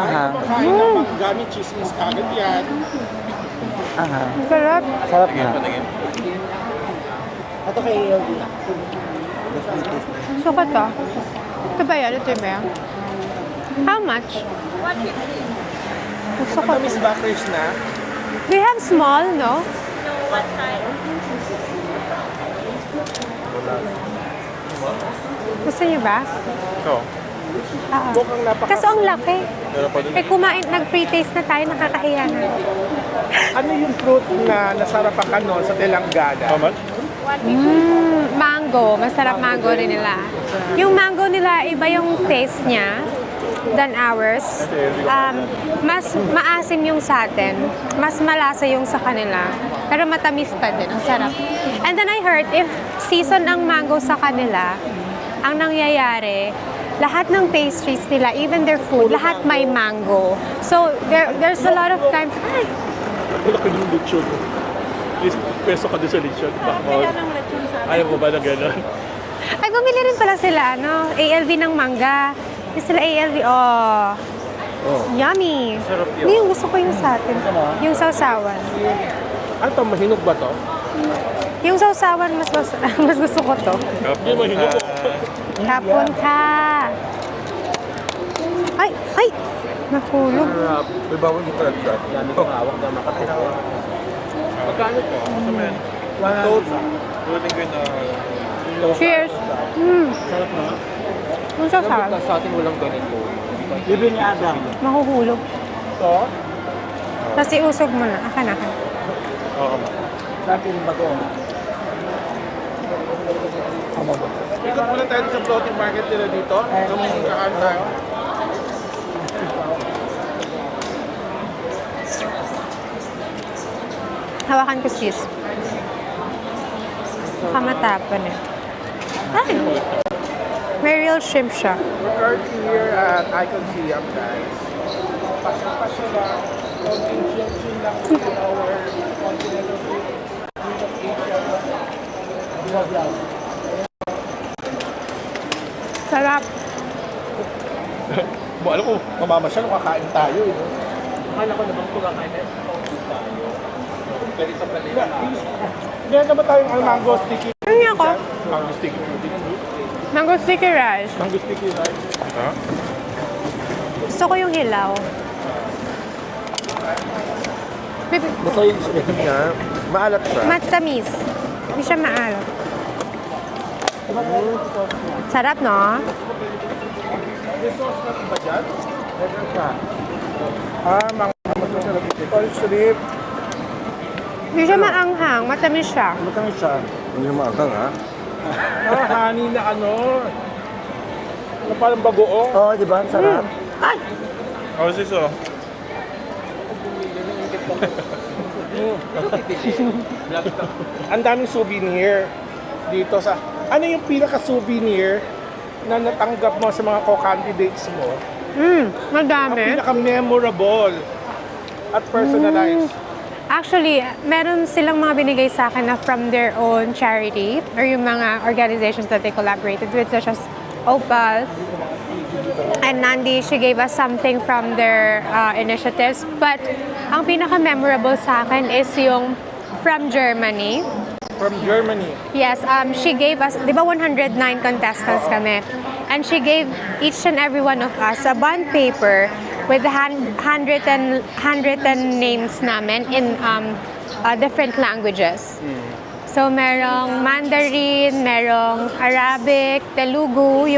Kumakain ng gamit chismis kagad yan. Sarap. Sarap nga. Ito kay Yogi. Gusto ko to. Ito ba yan? Ito ba yan? How much? Gusto ko. Miss Backers na. We have small, no? Gusto niyo ba? Ito. Oo. Mukhang napaka... Kaso ang laki. Eh kumain, nag-free taste na tayo, nakakahiya na. Ano yung fruit na nasarapan ka noon sa Telanggana? How much? Mango. Masarap mango rin nila. Yung mango nila, iba yung taste niya than ours. Mas maasim yung sa atin. Mas malasa yung sa kanila. Pero matamis pa din. Ang sarap. And then I heard, if season ang mango sa kanila, ang nangyayari, lahat ng pastries nila, even their food, lahat may mango. So, there's a lot of times, ay, Wala ko yung lechon. Please, peso ka doon sa lechon. Ayaw mo ba na gano'n? ay, bumili rin pala sila, ano, ALV ng mangga. Yung sila ALV, oh. Yummy. Sarap yun. Hindi, yung gusto ko yung sa atin. Yung sausawan. Ano to? Mahinog ba to? Yung sausawan, mas gusto ko to. Hindi mahinog. Tapon ka. Ay, ay! Nahulog. May bawal yung talaga. Yan yung hawak na makatinawa. Magkano po? Masama yan. 1,000. Tuloy ko na... Cheers. Sarap na. Yung sausawan. Sa atin walang ganito. Libre ni Adam. Mahuhulog. Ito? Tapos iusog mo na. Akan. Oo. Sarap yung bago. Ikot muna tayo sa floating market nila dito. Kung kakain tayo. Hawakan ko sis. Kamatapon eh. Ay! May real shrimp siya. We're currently here at Icon Siam, guys. Pasya lang. Contingent lang to our continental trip. Asia. Sarap. Alam ko, mamamasyal, kakain tayo. Eh. Akala ko naman kumakain na. Ganito pala yun. Ganyan naman tayong mango sticky. Ano niya ako? Mango sticky. Mango sticky rice. Mango sticky, right? Ha? Gusto ko yung hilaw. Basta yung shrimp niya, maalat siya. Matamis. Hindi siya maalat. Sarap, no? May sauce na ba dyan? Meron siya. Mga masasarap ito. All shrimp. Hindi siya maanghang. Matamis siya. Matamis siya. Hindi mo maangang, ha? Honey na ano. Ano parang bagoong. Oo, di ba? Ang sarap. Ay! Oh, sis, oh. Ang daming souvenir dito sa... Ano yung pinaka-souvenir na natanggap mo sa mga co-candidates mo? Ang Madami. pinaka-memorable at personalized. Actually, meron silang mga binigay sa akin na from their own charity or yung mga organizations that they collaborated with, such as Opal and Nandi. She gave us something from their initiatives. But ang pinaka-memorable sa akin is yung from Germany. From Germany. Yes, she gave us, di ba 109 contestants kami? And she gave each and every one of us a bond paper with handwritten names namin in different languages. So merong Mandarin, merong Arabic, Telugu,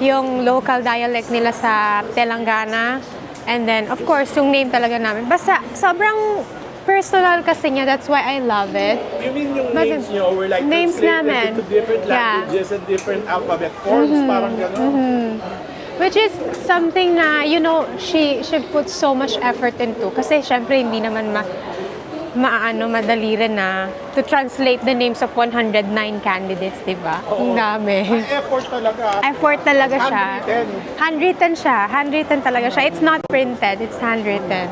yung local dialect nila sa Telangana. And then, of course, yung name talaga namin. Basta, sobrang personal kasi niya. That's why I love it. You mean yung But names nyo were like names translated namin. into different languages and different alphabet forms? Parang gano'n. Which is something na, you know, she put so much effort into. Kasi syempre hindi naman madali rin na to translate the names of 109 candidates, di ba? Ang dami. Effort talaga. Effort talaga siya. Handwritten. Handwritten talaga siya. It's not printed, it's handwritten.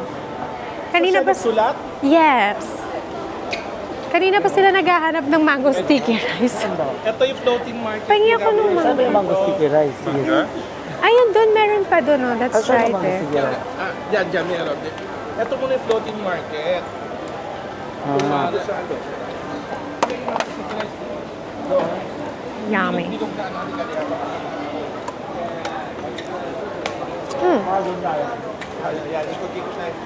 Kanina Siya pa, nagsulat? yes. Kanina pa sila naghahanap ng mango sticky rice. Ito yung floating market. Pahingi ako nung Sabi yung mango sticky rice. Yes. Ayun, doon meron pa doon, oh. Let's Saan try naman there. sige. Dyan, meron. Ito muna yung floating market. Kumaro sa ano. Yummy. Dito ka ano, Ayan, ikot-ikot na yun.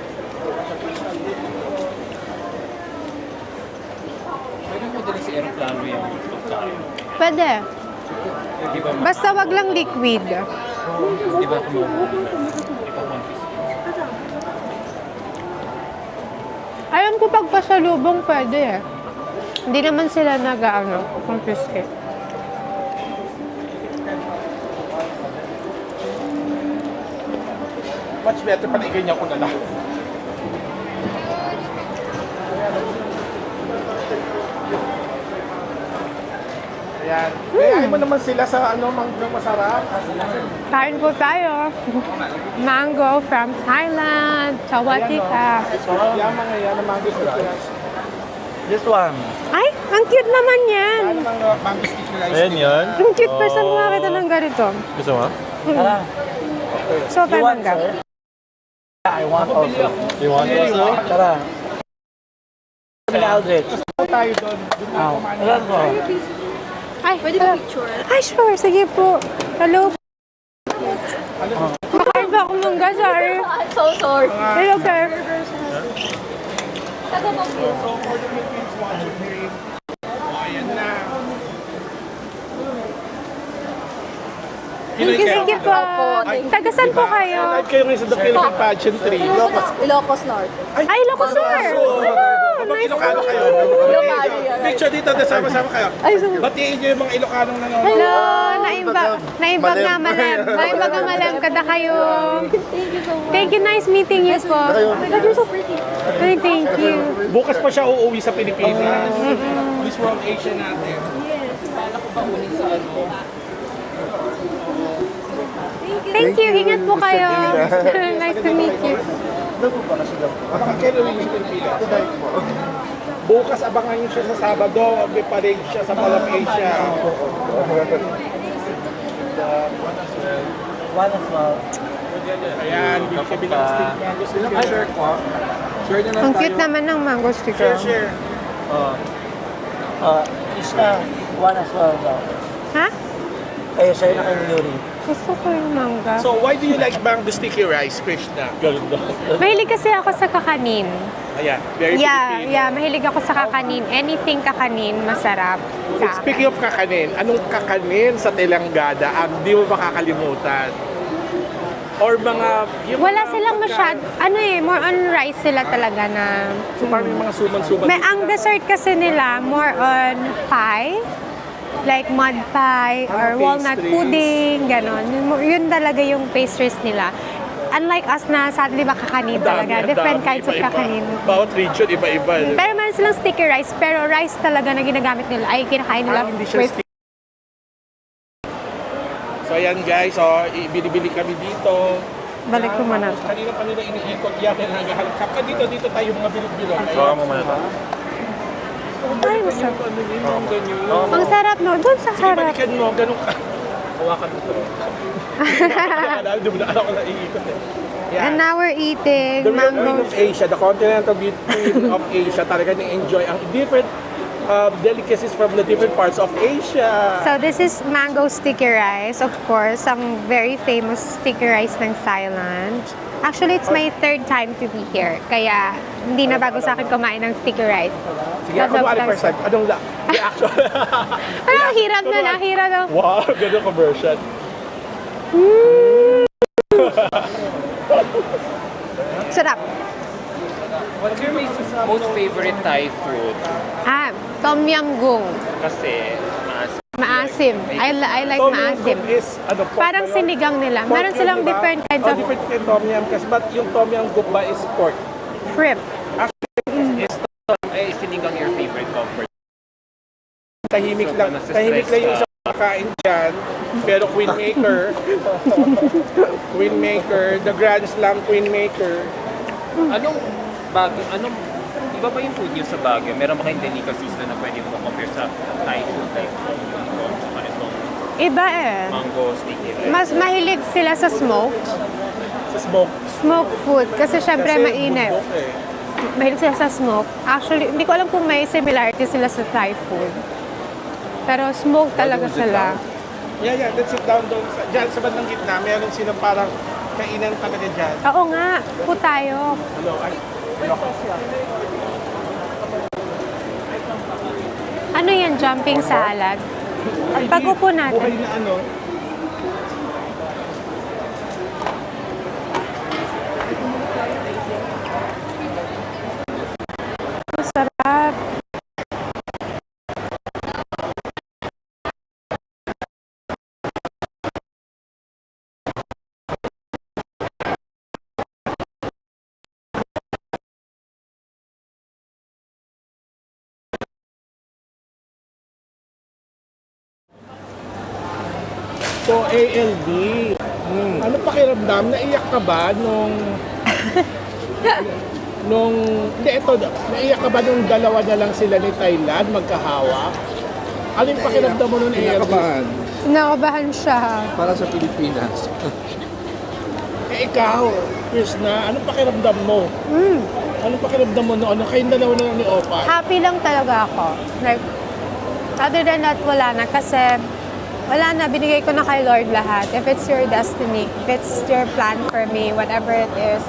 Pwede mo dali sa aeroplano yung pagkain. Pwede. Di ba, Basta wag lang liquid. di ba kumuha di ba one piece? Alam ko pag pasalubong pwede eh. Hindi naman sila confiscate. Much better pala iganyan ko na lang. Ayan. Kaya mo naman sila sa ano, manggang masarap. Kain po tayo. Mango from Thailand. Sawatika. Yan mga yan, ang mango sticky rice. This one. Ay, ang cute naman yan. Ano mga mango sticky rice? Ayan yan. Ang cute pa sa mga kita ng ganito. Gusto mo? Tara. So, You want, mangga. sir? I want also. You want also? Tara. Aldrich. Tayo doon. Doon na kumain. Alam ko. Ay, pwede ba picture? Ay, sure. Sige po. Hello. Makain ba akong mangga? Sorry. I'm so sorry. Hello, sir. So, for the Philippines, one, two, three. Oh, ayan na. Sige po. Tagasan po kayo. Live kayo ngayon sa The Philippine Pageantry. Ilocos North. Ay, loko, sir. Kapag Ilocano kayo. Ilocano yan. Picture dito, sama-sama kayo. Ay, so, Batiin nyo yung mga Ilocanong nanonood. hello. Naimbag nga malem. Naimbag nga malem. Kada kayo. Thank you so much. Thank you. Nice meeting you po. Oh my God, you're so pretty. Ay, thank you. Bukas pa siya uuwi sa Pilipinas. Miss World Asia natin. Thank you. Ingat po kayo. Nice to meet you. Baka kailan uwi sa Pilipinas? Bukas abangan niyo siya sa Sabado. May parade siya sa Mall of Asia. One as well. Ayan, bigyan ng stick mango stick. Share ko. Share na lang Ang tayo. cute naman ng mango sticker. Share. Isa. One as well daw. Ha? Kaya siya na kay Yuri. Gusto ko yung manga. So, why do you like mango sticky rice, Krishna? Ganda. Mahilig kasi ako sa kakanin. Ayan, very Filipino. Yeah, mahilig ako sa kakanin. Anything kakanin, masarap. Sa Speaking of kakanin, anong kakanin sa Telanggada ang di mo makakalimutan? Or mga... yung Wala mga silang pagkain- masyad, more on rice sila talaga na... So, parang yung mga suman-suman. Ang dessert kasi nila, more on pie. Like mud pie or walnut pastries. pudding, ganon. Yun talaga yung pastries nila. Unlike us na sa di ba kakanin Ang dami, talaga. ang Different dami, kinds of iba-iba. kakanin. Bawat region, iba-iba. Pero meron silang sticky rice, pero rice talaga na ginagamit nila ay kinakain nila Parang hindi siya with... sticky. So, ayan guys, so, ibili-bili kami dito. Balik ko muna to. Kanina pa nila iniikot yan na naghahalap. Saka dito tayo mga bilog-bilog. Sawa mo muna ito. Ay, masarap. Ano yun, yung ganyan. Ang sarap no, doon sa Sige, harap. balikan mo, ganun ka. Hawakan mo ito. Hindi mo na alam ko na iikot eh. And now we're eating The real queen mango. of Asia, the continental queen of Asia, talaga ni-enjoy ang different delicacies from the different parts of Asia. So this is mango sticky rice, of course, ang very famous sticky rice ng Thailand. Actually, it's my third time to be here. Kaya hindi na bago sa akin kumain ng sticky rice. Sige, ako mo first time. Anong reaction? Ay, ang hirap na, nakira na. Wow, ganun conversion. Sarap. What's your most favorite Thai food? Tom Yum Goong. Kasi, Maasim. I like Tom Yum maasim. Goong is, ano, pork Parang ba yun? sinigang nila. Pork Meron yun, silang di ba? different kinds Oh, of different kind Tom Yum. Kasi but yung Tom Yum Goong ba is pork. shrimp. ay sinigang your favorite comfort. Tahimik lang. nasa Tahimik stress lang yung ka. isang makain dyan. Pero Queen Maker, Queen Maker, the Grand Slam Queen Maker. Anong iba ba yung food niyo sa Baguio? Meron ba kayong delicacies na pwede mo compare sa Thai food? Like, ito, tsaka itong Iba eh. Mango sticky rice. Mas mahilig sila sa smoke. Sa smoke. Smoke food. Kasi syempre Kasi mainit. bundok eh. Mahilig sila sa smoke. Actually, hindi ko alam kung may similarity sila sa Thai food. Pero smoke talaga sila. Yeah, let's sit down doon. Diyan sa bandang gitna, meron silang parang kainan talaga dyan. Oo nga. Po tayo. Ano, ay, Ano yan? Jumping salad? ay, Pag-upo buhay natin. na ano. Masarap. So, ALD. Ano pakiramdam? Naiyak ka ba nung... Hindi, ito. Naiyak ka ba nung dalawa na lang sila ni Thailand magkahawak? Ano yung pakiramdam mo nung ALD? Kinakabahan Nakabahan siya. para sa Pilipinas. Eh, ikaw, Krishna, anong pakiramdam mo? Anong pakiramdam mo noon? Kayong dalawa na lang ni Opa? Happy lang talaga ako. Like, other than that, wala na. Kasi, wala na. Binigay ko na kay Lord lahat. If it's your destiny, if it's your plan for me, whatever it is,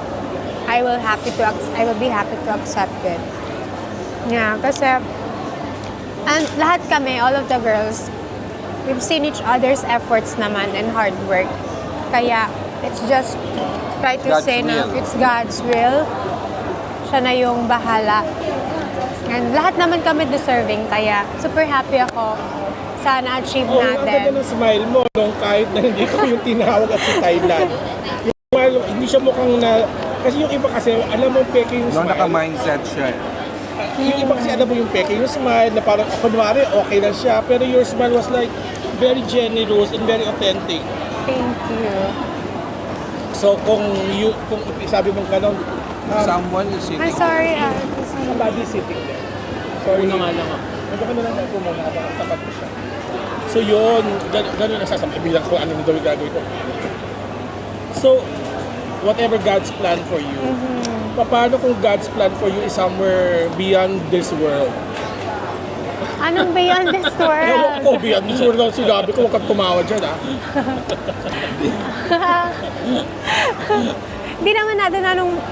I will be happy to accept it. Yeah, kasi, and lahat kami, all of the girls, we've seen each other's efforts naman and hard work. Kaya, it's just, try to God's say na will. it's God's will. Siya na yung bahala. And lahat naman kami deserving, kaya super happy ako sa na-achieve Oh, ang ganda natin. ng smile mo nung kahit na hindi ko yung tinawag at si Thailand. Yung smile, hindi siya mukhang na... Kasi yung iba kasi, alam mo peke yung No, smile. naka-mindset siya. Yung iba kasi alam mo yung peke yung smile na parang kunwari okay lang siya. Pero your smile was like very generous and very authentic. Thank you. So kung sabi mong gano'n, Someone is sitting. I'm sorry, somebody sitting there. Sorry. Una nga lang ako. Nandun ka na lang ako muna habang tapat ko siya. So yun, gano'n ang sasabihin bilang ko ano nito gagawin ko. So, whatever God's plan for you, paano kung God's plan for you is somewhere beyond this world? Anong beyond this Ewan world? ko, beyond this world lang sinabi ko, huwag kang tumawa dyan ah. Hindi naman natin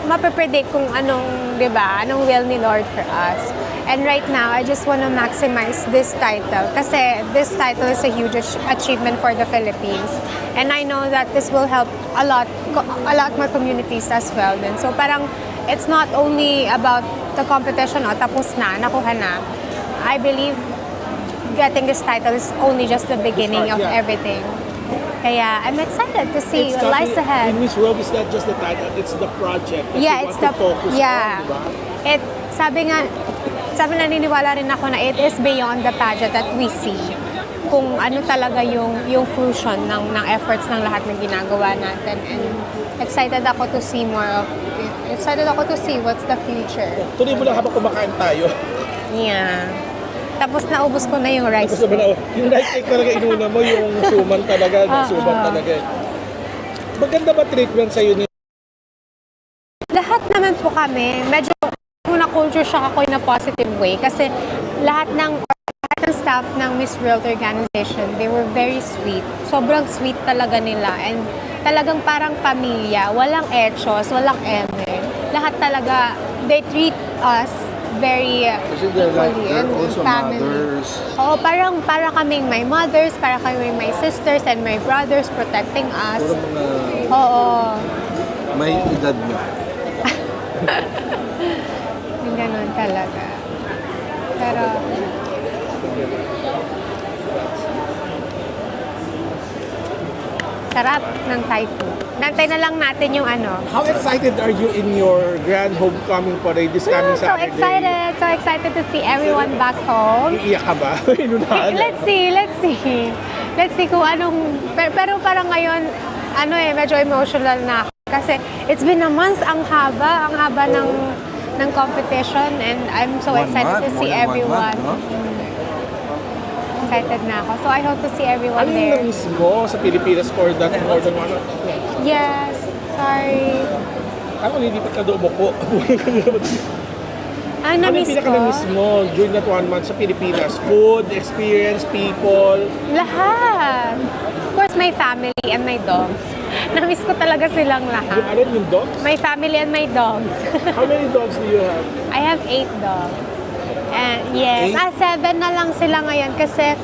mapapredict kung anong, di ba, anong will ni Lord for us. And right now, I just want to maximize this title kasi this title is a huge achievement for the Philippines. And I know that this will help a lot more communities as well. Then. So parang it's not only about the competition, tapos na, nakuha na. I believe getting this title is only just the beginning of yeah. everything. Kaya I'm excited to see It's what lies not- ahead. In Miss World, it's not just the title, it's the project that Yeah, you it's want the to focus yeah. on, di ba? Sabi naniniwala rin ako na it is beyond the pageant that we see. Kung ano talaga yung fruition ng efforts ng lahat ng ginagawa natin. And excited ako to see more of it. Excited ako to see what's the future. Tuloy mo lang habang kumakain tayo. Yeah. Tapos naubos ko na yung rice. Gusto mo na, yung rice cake talaga inuna mo, yung suman talaga, suman talaga. Maganda ba treatment sa'yo ni Lahat naman po kami, medyo na-culture shock ako in a positive way kasi lahat ng staff ng Miss World Organization, they were very sweet. Sobrang sweet talaga nila and talagang parang pamilya, walang echos, walang eme. Lahat talaga, they treat us very Kasi they're equally and also family. mothers. Oo, para kaming my mothers, para kaming my sisters and my brothers protecting us. Puro mga Oo. may edad na. Yung ganun talaga. Pero, sarap ng Thai food. Nantay na lang natin yung ano. How excited are you in your grand homecoming parade this coming So Saturday? excited to see everyone back home. Iiyak ka ba? Inunahan. Let's see. Let's see kung anong, pero parang ngayon, medyo emotional na ako. Kasi it's been a month, ang haba ng competition and I'm so One excited month, to see more than 1 everyone. month, no? excited na ako. So I hope to see everyone Ano yung there. na-miss mo sa Pilipinas for that more than one? Yes, sorry. Ako, hindi pa ka doon po. Ang Ano yung na-miss ko? pinaka-na-miss mo during that 1 month sa Pilipinas? Food, experience, people? Lahat. Of course, my family and my dogs. Na-miss ko talaga silang Yung lahat. ano yung dogs? My family and my dogs. How many dogs do you have? I have 8 dogs. And yes, 7 na lang sila ngayon kasi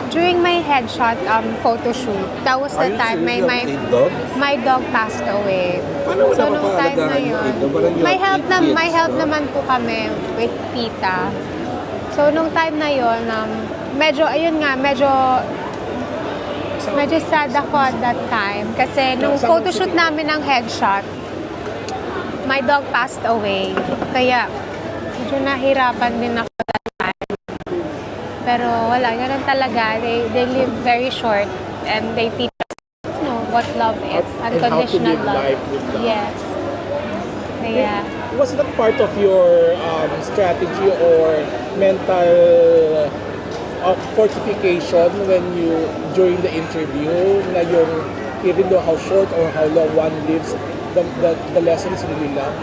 during my headshot photo shoot, that was the time my dog passed away. Paano mo So nung time na napapaalagaan yung yun, ito? Parang you have 8 kids, may help no? naman po kami with Tita. So nung time na yun, medyo sad ako at that time kasi nung photoshoot namin ng headshot, my dog passed away. Kaya medyo nahirapan din ako that time. Pero wala, ganun talaga. They live very short and they teach us what love is. And how to Unconditional live love. life with love. Yes. Kaya, Was that part of your strategy or mental fortification when during the interview, na yung, even though how short or how long one lives, the lesson is really love?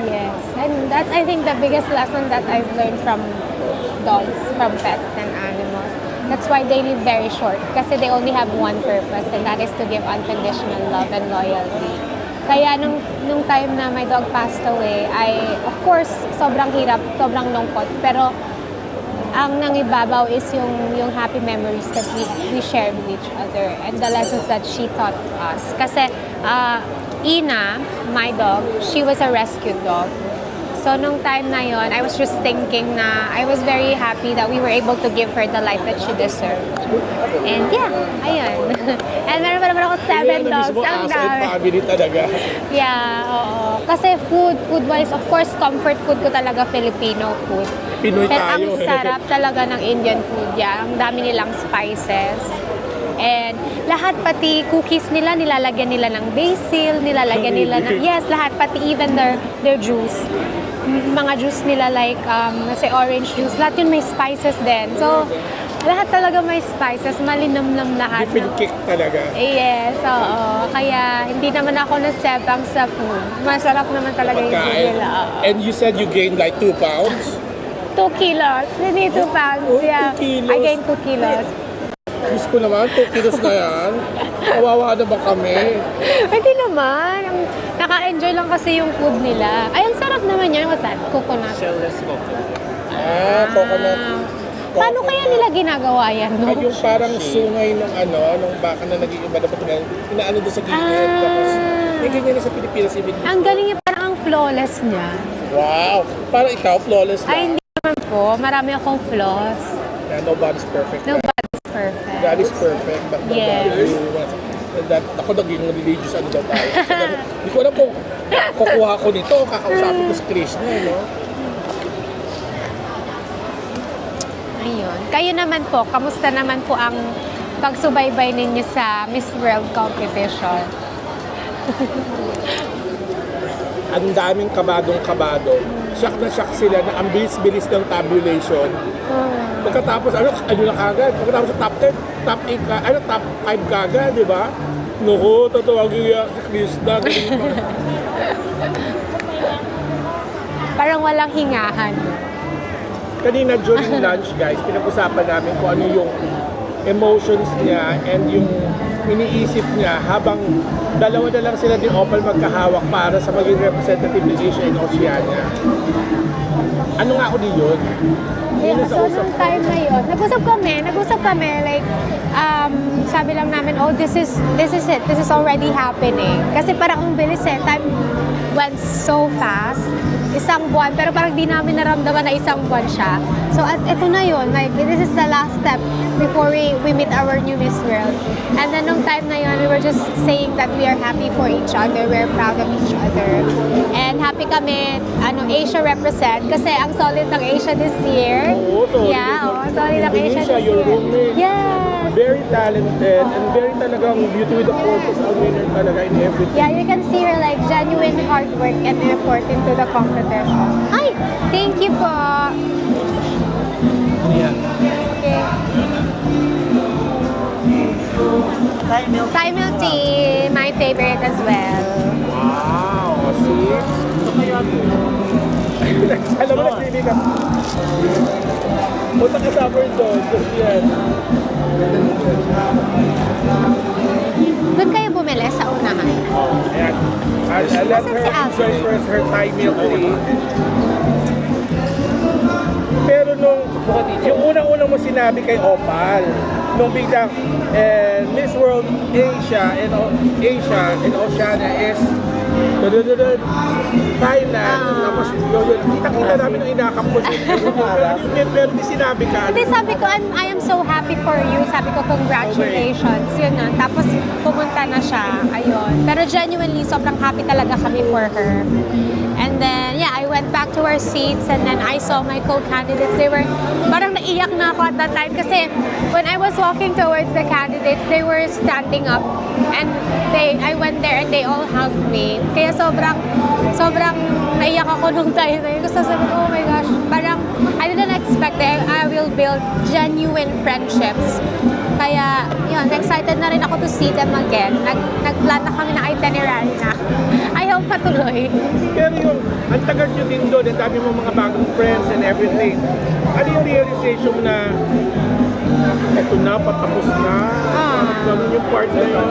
yes. And that's, I think, the biggest lesson that I've learned from dogs, from pets and animals. That's why they live very short. Kasi they only have one purpose, and that is to give unconditional love and loyalty. Kaya nung time na my dog passed away, of course, sobrang hirap, sobrang lungkot. Pero ang nangibabaw is yung happy memories that we shared with each other and the lessons that she taught us. Kasi Ina, my dog, she was a rescue dog. So nung time na yon, I was just thinking na I was very happy that we were able to give her the life that she deserved. And yeah, ayun. And meron pa naman ako 7 dogs. Ang As a dami. family talaga. Yeah, oo. Kasi food-wise, of course, comfort food ko talaga Filipino food. Pinoy Pero tayo. ang sarap talaga ng Indian food. Yeah, ang dami nilang spices. And lahat pati cookies nila, nilalagyan nila ng basil, nilalagyan nila ng, yes, lahat pati even their juice. Mga juice nila like, say orange juice, lahat yun may spices din. So, lahat talaga may spices, malinamnam lahat. Different kick talaga. Yes, oo. Kaya hindi naman ako nasebang sa food. Masarap naman talaga yung food Pagkain. nila. oo. And you said you gained like 2 pounds? 2 kilos. Hindi 2 pounds. Oh, 2 Yeah. kilos. I gained 2 kilos. Diyos ko naman, 2 kilos na yan. Kawawa na ba kami? Hindi naman. Naka-enjoy lang kasi yung food nila. Ay, ang sarap naman yan. What's that? Coconut. Shellless coconut. Coconut. Paano kaya nila ginagawa yan, no? Ay, yung parang sungay ng nung baka na naging iba dapat na inaano doon sa gilid. Tapos, may ganyan na sa Pilipinas. Ang galing niya, parang ang flawless niya. Wow! Parang ikaw, flawless Ay, lang. hindi naman po. Marami akong flaws. Yeah, nobody's perfect. Nobody's perfect. God is perfect, but Yes. nobody is. That, ako naging religious ano daw tayo. Hindi ko alam kung kukuha ko nito, kakausapin ko si Krishna, no? Ayun. Kayo naman po, kamusta naman po ang pagsubaybay ninyo sa Miss World competition? Ang daming kabadong-kabado. Shock na shock sila na ang bilis-bilis ng tabulation. Pagkatapos, ano na kagad? Pagkatapos sa top 10, top 8 ka, top 5 kagad, di ba? Naku, tatawagin niya si Krishna. Parang walang hingahan. Kanina during lunch, guys, pinag-usapan namin kung ano yung emotions niya and yung iniisip niya habang dalawa na lang sila din Opal magkahawak para sa maging representative ni Asia and Oceania. Ano nga uli yun? Yun ang sa So, usap nung time na yun, nag-usap kami, like, sabi lang namin, oh, this is it, this is already happening. Kasi parang ang bilis time went so fast, isang buwan, pero parang di namin naramdaman na isang buwan siya. So, at ito na yun, like, this is the last step before we meet our new Miss World. And then, nung time na yun, we were just saying that we are happy for each other, we're proud of each other. And happy kami, Asia represent, kasi ang solid ng Asia this year. Oo, solid. Yeah, solid ang Asia Indonesia, this your year. roommate. Yes. Very talented and very talagang beauty with a purpose, a winner talaga in everything. Yeah, you can see her like genuine hard work and effort into the competition. Ay, thank you po. Ayan. Okay. Thai milk tea, my favorite as well. Wow, see? Ito kaya ito. Alam mo, nagbibig ka. Punta ka sa upper doon. Yan. Doon kayo bumili sa unahan. Ayan. I'll let her enjoy first her Thai milk tea. Pero yung unang-unang mo sinabi kay Opal, nung biglang Miss World Asia and Oceania is Thailand. Tapos yun, kita-kita namin ang inakap ko. Pero di sinabi ka. Hindi, sabi ko, I am so happy for you. Sabi ko, congratulations. Yun na. Tapos, pumunta na siya. Ayun. Pero genuinely, sobrang happy talaga kami for her. And then, yeah, I went back to our seats and then I saw my co-candidates. They were, parang naiyak na ako at that time kasi when I was walking towards the candidates, they were standing up and I went there and they all hugged me. Kaya sobrang naiyak ako nung time na yun. Kasi sabi ko, oh my gosh, parang I didn't expect that I will build genuine friendships. Kaya, yun, excited na rin ako to see them again. Nag-plan na kami ng itinerary na. I hope patuloy. Pero yung, ang tagal nyo din doon, ang dami mo mga bagong friends and everything. Ano yung realization mo na eto na, patapos na? Ganun yung part na yun.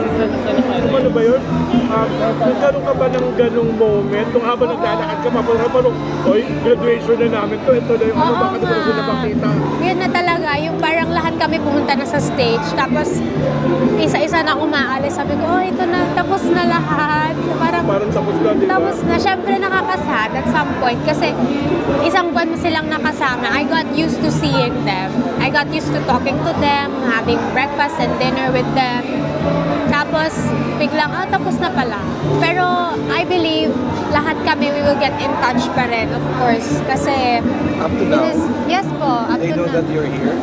Ano ba yun? Nagkaroon ka ba ng ganung moment? Kung habang naglalakad ka, parang, oy, graduation na namin to. Ito na yung ano, bakit mo na sila makita? Yun na talaga, yung parang lahat kami pumunta na sa stage. Tapos, isa-isa na umaalis. Sabi ko, oh, ito na, tapos na lahat. Parang tapos na, di ba? Tapos na, syempre nakakasad at some point kasi isang buwan mo silang nakasama. I got used to seeing them. I got used to talking to them, having breakfast and dinner with them. Tapos, biglang, tapos na pala. Pero, I believe, lahat kami, we will get in touch pa rin, of course. Kasi, Up to now, yes po, up they to know now. that you're here.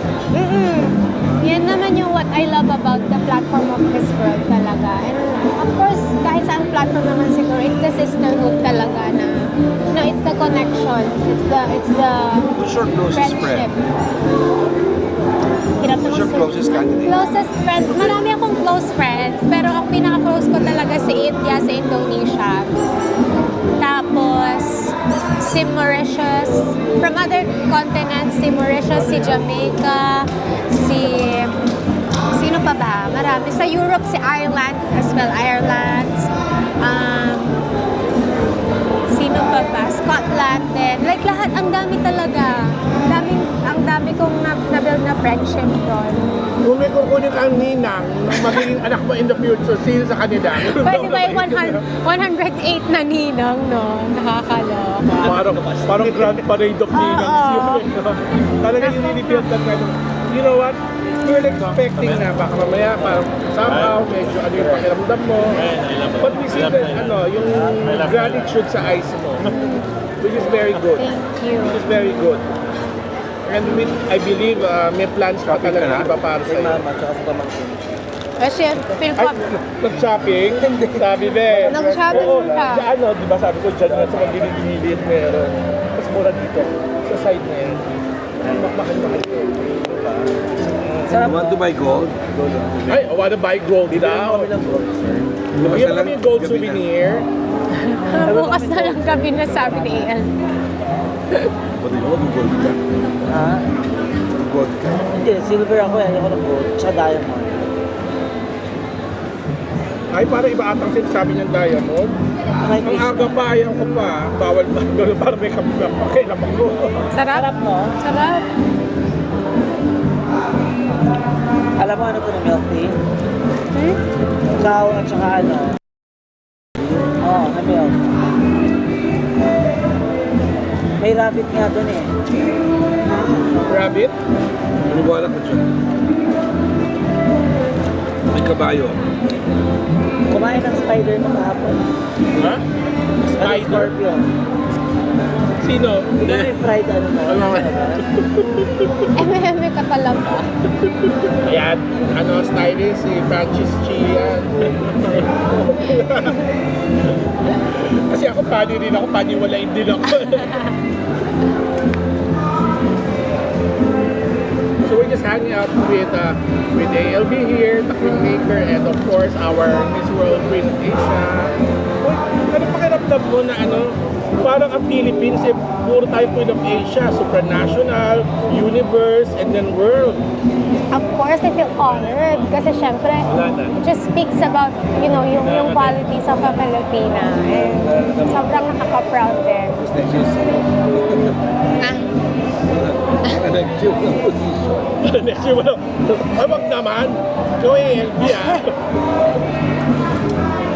Yan naman yung what I love about the platform of Miss World talaga. And of course, kahit saan platform naman siguro, it's the sisterhood talaga na, no, it's the connections, it's the Who's your closest friendship. friend? Hirap Who's naman your si- closest candidate? Closest friends, marami akong close friends, pero ang pinaka-close ko talaga si India, sa Indonesia. Tapos, si Mauritius, from other continents, si Mauritius, si Jamaica, sino pa ba? Marami. Sa Europe, si Ireland, as well, Ireland. Sino pa ba? Scotland din. Like, lahat, ang dami talaga. Ang dami kong na-build na friendship doon. Kung may kukunin kang ninang ng magiging anak mo in the future, sino sa kanila? Pwede ba yung 108 na ninang, no? Nakakaloka. Parang grand parade of ninangs yun. Talaga yung nilipiyat na kind of, you know what? We were expecting na baka mamaya parang somehow medyo ano yung pakiramdam mo. But we see that yung gratitude sa eyes mo, which is very good. Thank you. Which is very good. And I believe may plans pa talaga iba para sa'yo. Tsaka sa pamangkin. Kasi, feel ko, Ay, nag-shopping? Sabi be. Nag-shopping Oo, ka. di ba sabi ko dyan nga sa magiging meron. Mas mura dito. Sa side na yan. Mahal-mahal yun. You want to buy gold? Ay, I wanna buy gold daw. Bigyan mo kami yung gold souvenir. bukas na lang gabi na sabi ni Ian. What do you want? Gold ka? Ha? Gold ka? Hindi, silver ako yan. Ayoko ng gold. Tsaka diamond. Ay, para iba atang sinasabi niyang diamond. Ang aga pa, ayaw ko pa. Bawal ba? Para may kapag pa. Kailan ko. Sarap? Sarap, no? Sarap. Alam mo ano to na milk tea? Chow at saka ano? Oo, na milk. May rabbit nga dun eh. Rabbit? Maniwala ka dyan. May kabayo. Kumain ng spider na kahapon. Ha? Ano, Spider? scorpion. Sino? Hindi may fried ano na. Eme ka pala ba? Ayan, stylist, si Francis Chia. Kasi ako pani rin ako, paniwalain din ako. we're just hanging out with ALB here, the Queenmaker, and of course, our Miss World Queen of Asia. Uy, ano pakiramdam mo na parang ang Philippines, puro tayo Queen of Asia, supranational, universe, and then world. Of course, I feel honored kasi syempre, it just speaks about, yung qualities of a Filipina. And sobrang nakaka-proud din. Next year ng position. Next year, wala. Ay, wag naman. Ikaw ALB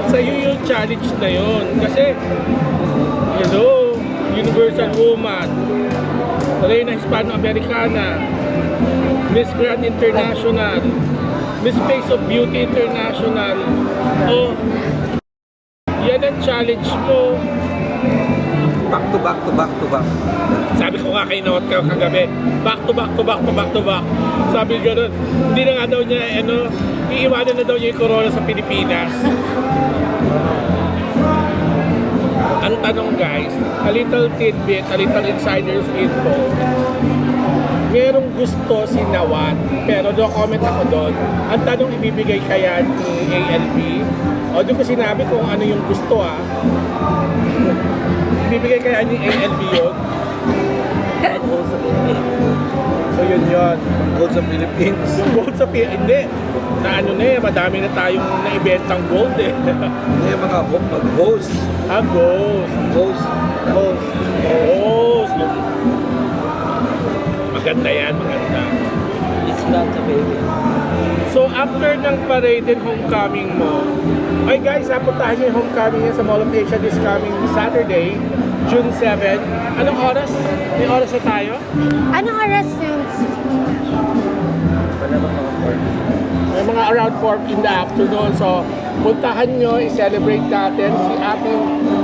Sa'yo yung challenge na yun. Kasi, Universal Woman, Reina Hispano-Americana, Miss Grand International, Miss Face of Beauty International. Yan ang challenge mo. Back to back to back to back. Sabi ko nga kay Noot kagabi, back to back to back to back to back. Sabi gano'n, hindi na nga daw niya, iiwanan na daw niya yung corona sa Pilipinas. Ang tanong guys, a little tidbit, a little insider's info. Merong gusto si Nawat, pero no comment ako doon. Ang tanong ibibigay kaya ni ALB, o doon ko sinabi kung ano yung gusto ibibigay kaya ni ALB yun. So yun. Gold sa Philippines. Yung gold sa hindi. Madami na tayong naibentang gold Hindi yung mga host. Ghost. Ghost. Maganda yan, maganda. It's not a baby. So after ng parade and homecoming mo, ay guys, napuntahan nyo yung homecoming niya sa Mall of Asia this coming Saturday, June 7. Anong oras? May oras na tayo? Anong oras yun? May mga around 4 in the afternoon. So, puntahan nyo, i-celebrate natin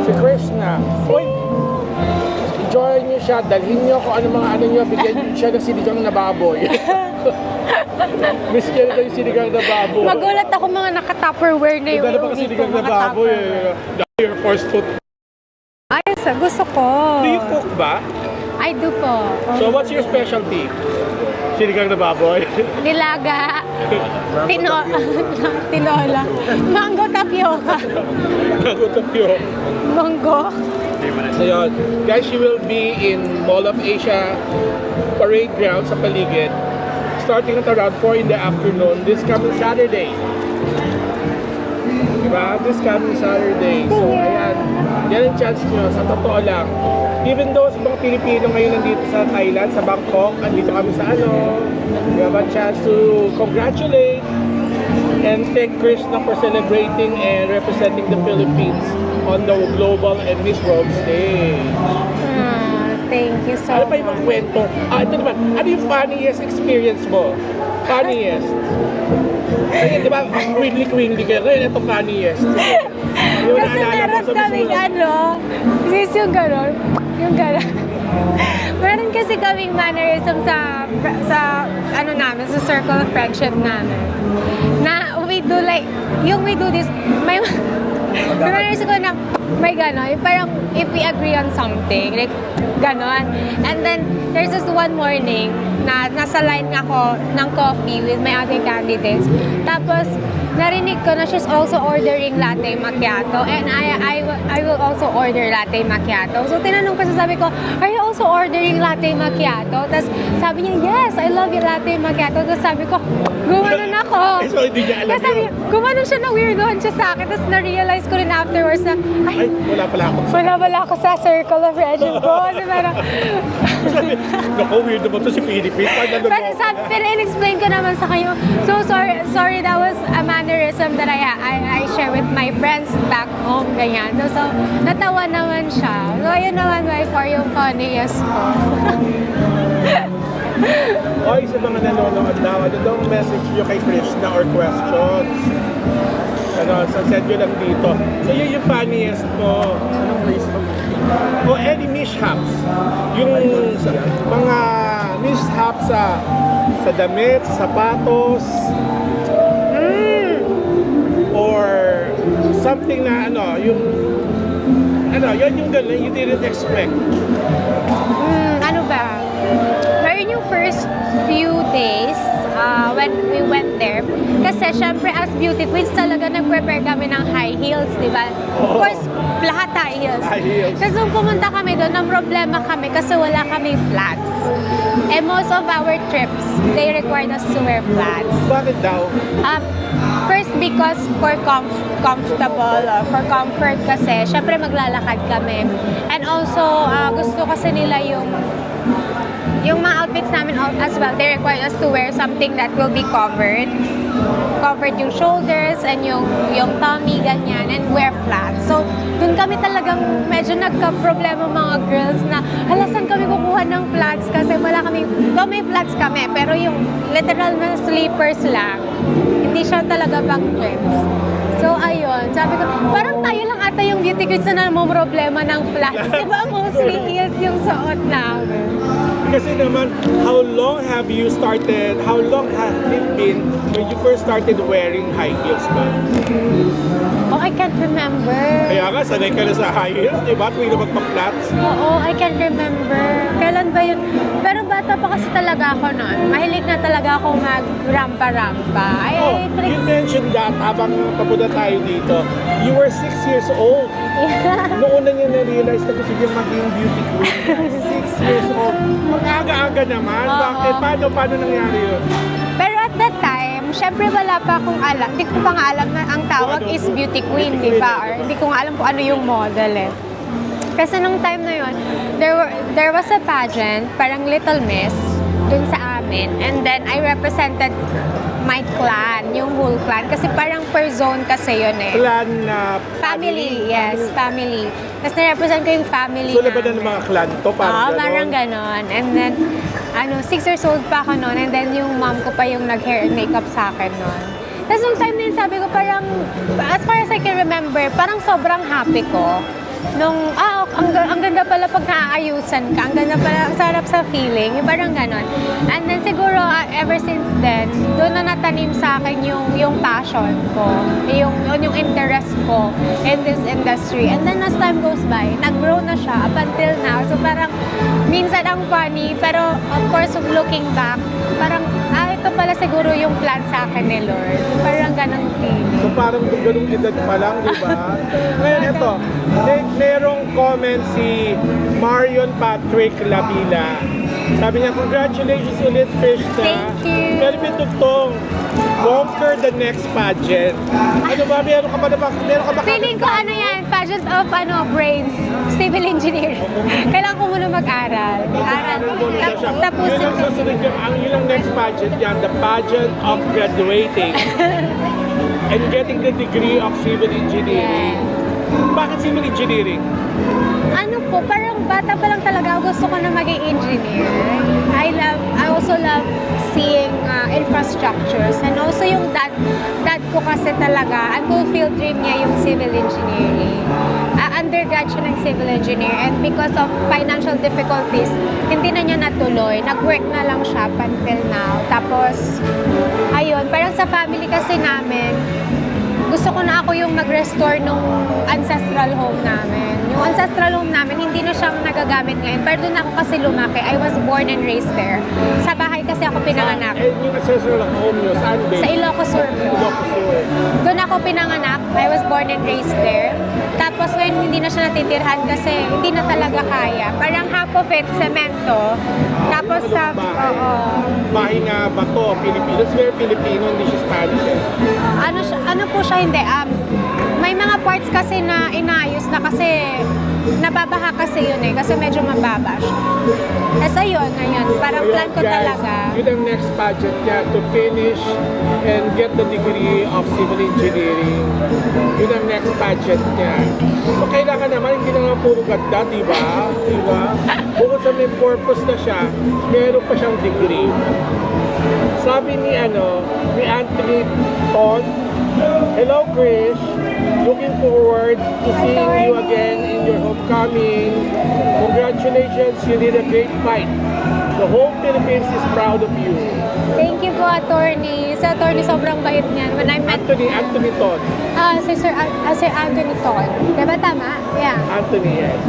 si Krishna. Uy! Enjoy nyo siya, dalhin nyo kung ano nyo, bigyan nyo siya ng sinigang na baboy. Miss Kelly yung sinigang na baboy. Magulat ako mga naka-tupperware na yung Dala pa kasi sinigang na baboy Your first food. Ayos, gusto ko. Do you cook ba? I do po. So, what's your specialty? Sinigang na baboy? Nilaga. Tinola. Mango tapioca. Mango tapio. Mango. So yun, guys, she will be in Mall of Asia Parade Ground sa Paligid starting at around 4 in the afternoon this coming Saturday. Diba? This coming Saturday. So, ayan. Yan ang chance nyo. Sa totoo lang. Even though sa mga Pilipino ngayon nandito sa Thailand, sa Bangkok, andito kami sa we have a chance to congratulate and thank Krishna for celebrating and representing the Philippines on the global and Miss World stage. Thank you so Ano pa yung much. mga kwento? Ito naman, ano yung funniest experience mo? Funniest? Kasi di ba, queenly kayo. Ngayon, ito funniest. Yung Kasi naalala mo meron sa kaming sis yung gano'n. Meron kasi kaming mannerism sa namin, sa circle of friendship namin. Na we do this, may mannerism ko na may gano'n, parang if we agree on something, like gano'n. And then, there's this one morning na nasa line ako ng coffee with my other candidates. Tapos, narinig ko na she's also ordering latte macchiato and I will also order latte macchiato. So tinanong ko siya, sabi ko, are you also ordering latte macchiato? Tapos sabi niya, yes, I love your latte macchiato. Tapos sabi ko, gumanon ako. So, hindi niya alam Tapos sabi, gumanon siya na weirdohan siya sa akin. Tapos na-realize ko rin afterwards na, Ay, wala pala ako. sa circle of friendship ko. Kasi parang, Naku, weird naman to si Philippines. pero in-explain ko naman sa kayo, so sorry, that was a mannerism that I share with my friends back home, ganyan. So, natawa naman siya. So, ayun naman by far yung funniest ko. Oy, sa mga nanonood daw, ano daw ang message nyo kay Krishna or questions? Send nyo lang dito. So, yun yung funniest mo. Anong place mo? O any mishaps. Yung mga mishaps sa damit, sa sapatos, or something na yun yung gano'n, you didn't expect. Ano ba? Meron yung first few days when we went there, kasi syempre as beauty queens talaga nag-prepare kami ng high heels, di ba? Of course, lahat high heels. High heels. Kasi nung pumunta kami doon, ang problema kami kasi wala kami flats. And most of our trips, they required us to wear flats. Bakit daw? First, because for for comfort kasi, syempre maglalakad kami. And also, gusto kasi nila yung mga outfits namin as well, they require us to wear something that will be covered. Covered yung shoulders and yung tummy, ganyan, and wear flats. So, dun kami talagang medyo nagka-problema mga girls na halasan kami kukuha ng flats kasi wala kami, may flats kami, pero yung literal na sleepers lang. Hindi siya talaga pang trips. So, ayun. Sabi ko, parang tayo lang ata yung beauty queens na problema ng flats. Diba mostly heels yung suot namin? Kasi naman, how long have it been when you first started wearing high heels ba? Oh, I can't remember. Kaya nga, sanay ka na sa high heels, di ba? Tuwing na magpa-flats. Oo, I can't remember. Kailan ba yun? Pero bata pa kasi talaga ako noon. Mahilig na talaga ako mag-rampa-rampa. You mentioned that habang papunta tayo dito. You were 6 years old. Noon na niya na-realize na gusto niya maging beauty queen. 6 years old. Mag-aga-aga naman. Oo. Bakit? Paano nangyari yun? Pero at that time, syempre wala pa akong alam. Hindi ko pa nga alam na ang tawag is beauty queen, di ba? Or hindi ko nga alam kung ano yung model eh. Kasi nung time na yun, there was a pageant, parang Little Miss, dun sa amin. And then I represented my clan, yung whole clan. Kasi parang per zone kasi yun eh. Clan na Family, yes, family. Tapos na-represent ko yung family So, labanan ng namin. mga clan to? Parang ganon. And then, 6 years old pa ako noon. And then, yung mom ko pa yung nag-hair and makeup sa akin noon. Tapos, nung time na yun, sabi ko parang, as far as I can remember, parang sobrang happy ko. Nung, ang ganda pala pag naaayusan ka. Ang ganda pala, ang sarap sa feeling. Yung parang ganon. And then, siguro, ever since then, doon na natanim sa akin yung passion ko. Yung interest ko in this industry. And then, as time goes by, nag-grow na siya up until now. So, parang, minsan ang funny, pero of course, looking back, parang, ito pala siguro yung plan sa akin ni Lord. Parang ganang feeling. So parang ganung edad pa lang, di ba? Ngayon ito, merong comment si Marion Patrick Labila. Sabi niya, congratulations ulit, Krishna. Thank you. Pero Tugtong, conquer the next pageant. Ano ba? Meron ka ba? Feeling ko ano yan, pageant of brains, civil engineering. Kailangan ko muna mag-aral. Tapos Yun ang susunod yun ang next pageant yan, the pageant of graduating and getting the degree of civil engineering. Bakit civil engineering? ano po, parang bata pa lang talaga ako gusto ko na maging engineer. I also love seeing infrastructures and also yung dad ko kasi talaga, unfulfilled dream niya yung civil engineering. Undergrad siya ng civil engineer and because of financial difficulties, hindi na niya natuloy. Nag-work na lang siya up until now. Tapos, ayun, parang sa family kasi namin, gusto ko na ako yung mag-restore nung ancestral home namin. Yung ancestral home namin, hindi na siyang nagagamit ngayon. Pero doon ako kasi lumaki. I was born and raised there. Sa bahay kasi ako pinanganak. Yung ancestral home nyo, saan ba? Sa Ilocos Sur po. Ilocos Sur. Doon ako pinanganak. I was born and raised there. Tapos ngayon hindi na siya natitirhan kasi hindi na talaga kaya. Parang half of it, semento. Tapos sa... Bahay na bato, Pilipino. It's very Filipino, hindi siya Spanish. Ano po siya, hindi. May mga parts kasi na inayos na kasi nababaha kasi yun eh. Kasi medyo mababa siya. Tapos ayun, parang plan ko talaga. Yun ang next pageant niya, to finish and get the degree of civil engineering. Yun ang next pageant niya. So kailangan naman, hindi na nga puro ganda, di ba? Diba? Bukod sa may purpose na siya, meron pa siyang degree. Sabi ni Anthony Ton, hello Krish, looking forward to seeing you again in your homecoming. Congratulations, you did a great fight. The whole Philippines is proud of you. Thank you po, attorney. Sa attorney, sobrang bait niyan. When I met... Anthony Ton. Sir Anthony Ton. Diba tama? Yeah. Anthony, yes.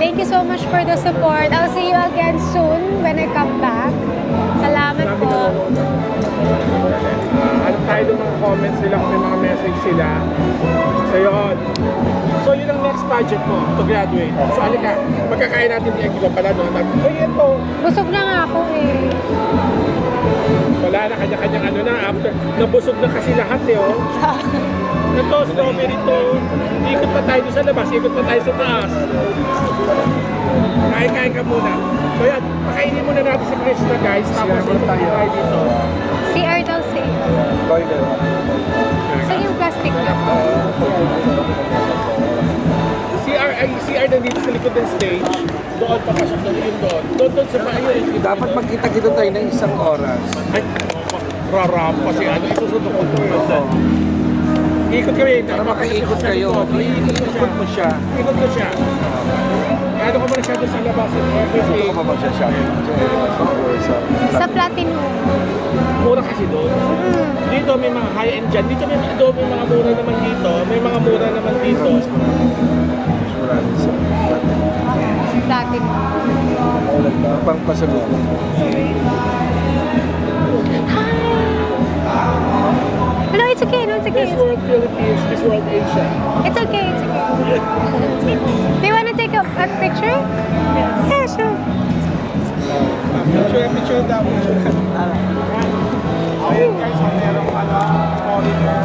Thank you so much for the support. I'll see you again soon when I come back. Salamat Marami po. nanonood. Ano tayo ng mga comments nila kung may mga message sila. So yun. So yun ang next project mo to graduate. So alika, magkakain natin di iba pala no. Ay ito. Busog na nga ako eh. Wala na kanya-kanyang ano na after. Nabusog na kasi lahat eh oh. Ito, strawberry to. Ikot pa tayo doon sa labas, ikot pa tayo sa taas. Kain-kain ka muna. So yan, pakainin muna natin si Krishna guys. Tapos ikot tayo dito. CR daw say. Toilet. Sa yung plastic na. CR nandito sa likod ng stage. Doon papasok doon yung doon. Doon sa ayun. Dapat magkita-kita tayo ng isang oras. Ay, rarap kasi ano, isusunod ko ito. Ikot kami. Para makaikot kayo. Ikot mo siya. Ikot ko siya. Ano ko muna siya doon sa labas. Gusto Everything. ko pa magsha-shopping. Sa Platinum. Mura kasi doon. Dito may mga high-end dyan. Dito may mga mura naman dito. May mga mura naman dito. Platinum. Pang pasalubong. No, it's okay. No, it's okay. This World Philippines, This World Asia. It's okay. It's okay. Do you want to take a picture? Yeah, sure. Picture daw. Ayun guys, merong story na